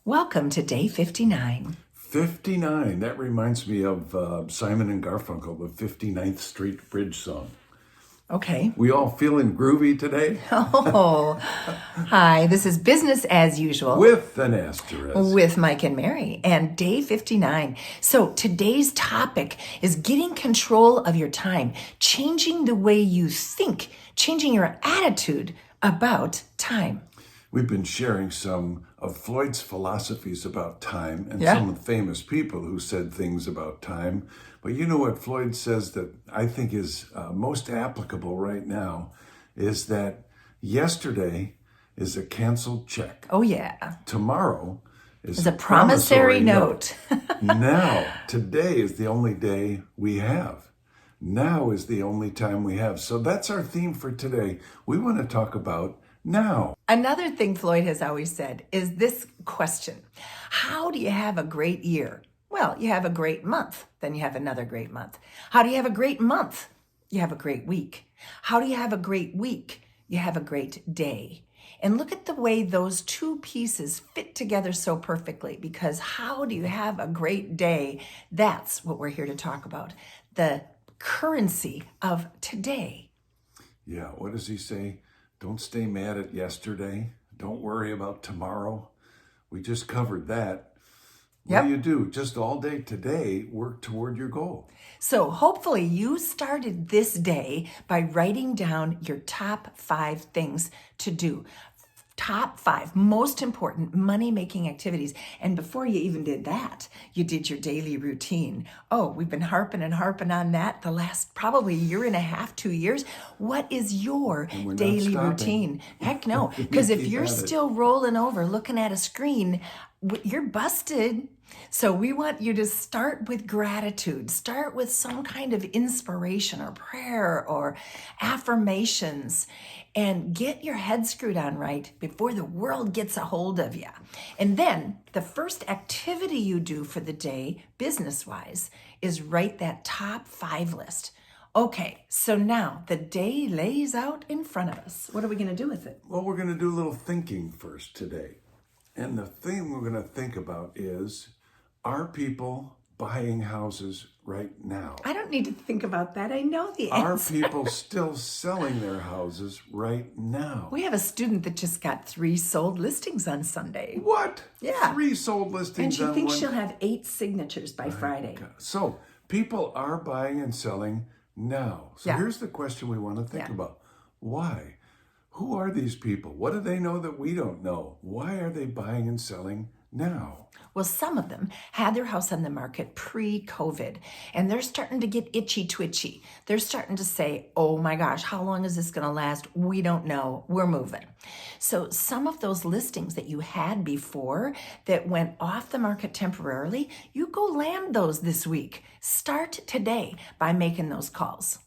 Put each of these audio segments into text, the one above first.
Welcome to day 59. 59. That reminds me of Simon and Garfunkel, the 59th Street Bridge song. Okay. We all feeling groovy today? Oh, hi. This is Business as Usual With an asterisk. with Mike and Mary and day 59. So today's topic is getting control of your time, changing the way you think, changing your attitude about time. We've been sharing some of Floyd's philosophies about time and Yeah. some famous people who said things about time. But you know what Floyd says that I think is most applicable right now is that yesterday is a canceled check. Oh, yeah. Tomorrow is It's a promissory note. Now, today is the only day we have. Now is the only time we have. So that's our theme for today. We want to talk about now. Another thing Floyd has always said is this question: how do you have a great year? Well, you have a great month, then you have another great month. How do you have a great month? You have a great week. How do you have a great week? You have a great day. And look at the way those two pieces fit together so perfectly, because how do you have a great day? That's what we're here to talk about. The currency of today. Yeah, what does he say? Don't stay mad at yesterday. Don't worry about tomorrow. We just covered that. What do you do? Just all day today, work toward your goal. So hopefully you started this day by writing down your top 5 things to do. Top 5 most important money-making activities. And before you even did that, you did your daily routine. Oh, we've been harping on that the last probably year and a half, 2 years. What is your daily routine? Heck no, because if you're still rolling over looking at a screen, you're busted. So we want you to start with gratitude. Start with some kind of inspiration or prayer or affirmations and get your head screwed on right before the world gets a hold of you. And then the first activity you do for the day, business-wise, is write that top 5 list. Okay, so now the day lays out in front of us. What are we going to do with it? Well, we're going to do a little thinking first today. And the thing we're going to think about is, are people buying houses right now? I don't need to think about that. I know the answer. Are people still selling their houses right now? We have a student that just got 3 sold listings on Sunday. What? Yeah. 3 sold listings And she on thinks one. she'll have 8 signatures by Friday. So people are buying and selling now. So Yeah. here's the question we want to think about. Why? Who are these people? What do they know that we don't know? Why are they buying and selling now? Well, some of them had their house on the market pre-COVID, and they're starting to get itchy twitchy. They're starting to say, oh my gosh, how long is this going to last? We don't know. We're moving. So some of those listings that you had before that went off the market temporarily, you go land those this week. Start today by making those calls.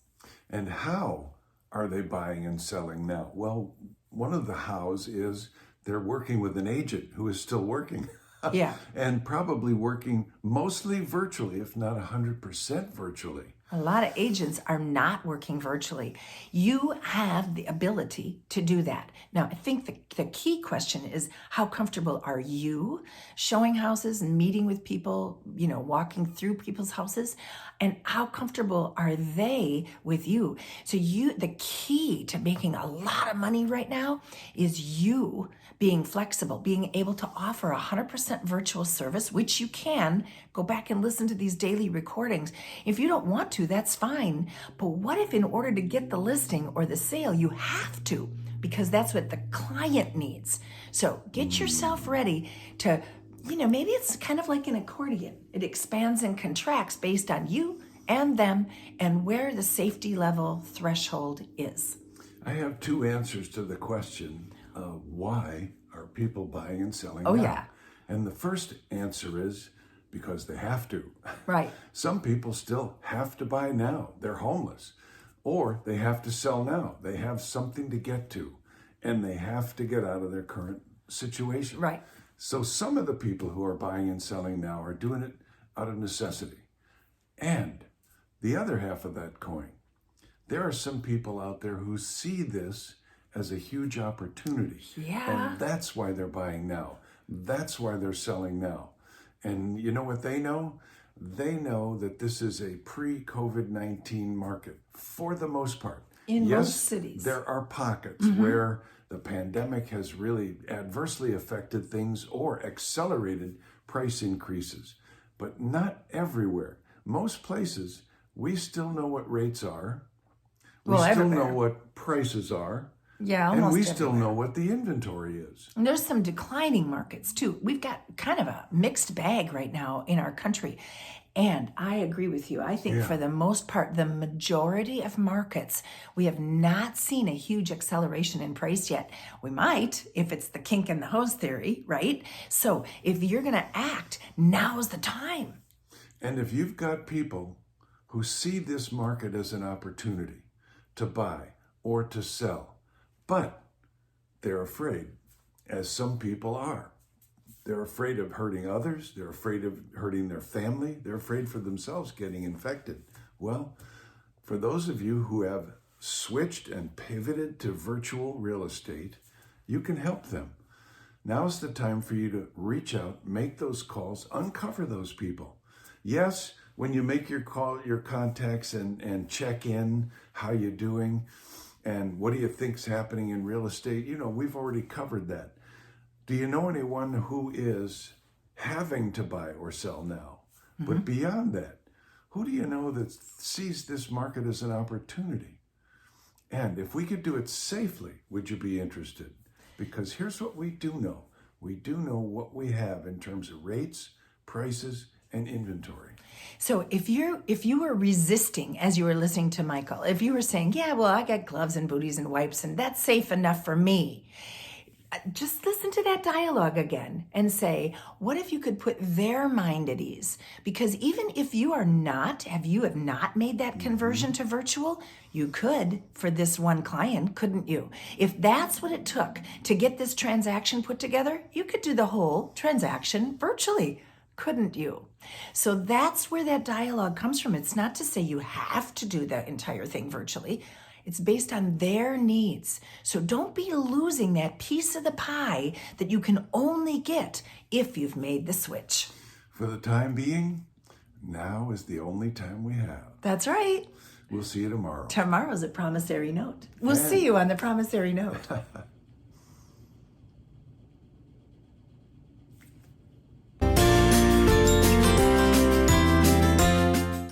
And how are they buying and selling now? Well, one of the hows is they're working with an agent who is still working. Yeah. And probably working mostly virtually, if not 100% virtually. A lot of agents are not working virtually. You have the ability to do that. Now, I think the key question is, how comfortable are you showing houses and meeting with people, walking through people's houses? And how comfortable are they with you? So the key to making a lot of money right now is you being flexible, being able to offer 100% virtual service, which you can. Go back and listen to these daily recordings. If you don't want to, that's fine. But what if in order to get the listing or the sale, you have to? Because that's what the client needs. So get yourself ready to, maybe it's kind of like an accordion. It expands and contracts based on you and them and where the safety level threshold is. I have 2 answers to the question of why are people buying and selling Oh, now? yeah. And the first answer is because they have to. Right. Some people still have to buy now. They're homeless. Or they have to sell now. They have something to get to. And they have to get out of their current situation. Right. So some of the people who are buying and selling now are doing it out of necessity. And the other half of that coin, there are some people out there who see this as a huge opportunity. Yeah. And that's why they're buying now. That's why they're selling now. And you know what they know? They know that this is a pre-COVID-19 market for the most part. In Yes, most cities. there are pockets where the pandemic has really adversely affected things or accelerated price increases, but not everywhere. Most places, we still know what rates are. We Well, still everywhere. know what prices are. Yeah, And almost we still everywhere. know what the inventory is. And there's some declining markets too. We've got kind of a mixed bag right now in our country. And I agree with you. I think for the most part, the majority of markets, we have not seen a huge acceleration in price yet. We might if it's the kink in the hose theory, right? So if you're going to act, now's the time. And if you've got people who see this market as an opportunity to buy or to sell, but they're afraid, as some people are. They're afraid of hurting others. They're afraid of hurting their family. They're afraid for themselves getting infected. Well, for those of you who have switched and pivoted to virtual real estate, you can help them. Now's the time for you to reach out, make those calls, uncover those people. Yes, when you make your call, your contacts and check in, how you doing, and what do you think's happening in real estate? You know, we've already covered that. Do you know anyone who is having to buy or sell now? But beyond that, who do you know that sees this market as an opportunity? And if we could do it safely, would you be interested? Because here's what we do know. We do know what we have in terms of rates, prices, and inventory. So if you were resisting as you were listening to Michael, if you were saying, yeah, well, I got gloves and booties and wipes and that's safe enough for me, just listen to that dialogue again and say, what if you could put their mind at ease? Because even if you have not made that conversion to virtual, you could for this one client, couldn't you? If that's what it took to get this transaction put together, you could do the whole transaction virtually, couldn't you? So that's where that dialogue comes from. It's not to say you have to do the entire thing virtually. It's based on their needs. So don't be losing that piece of the pie that you can only get if you've made the switch. For the time being, now is the only time we have. That's right. We'll see you tomorrow. Tomorrow's a promissory note. We'll see you on the promissory note.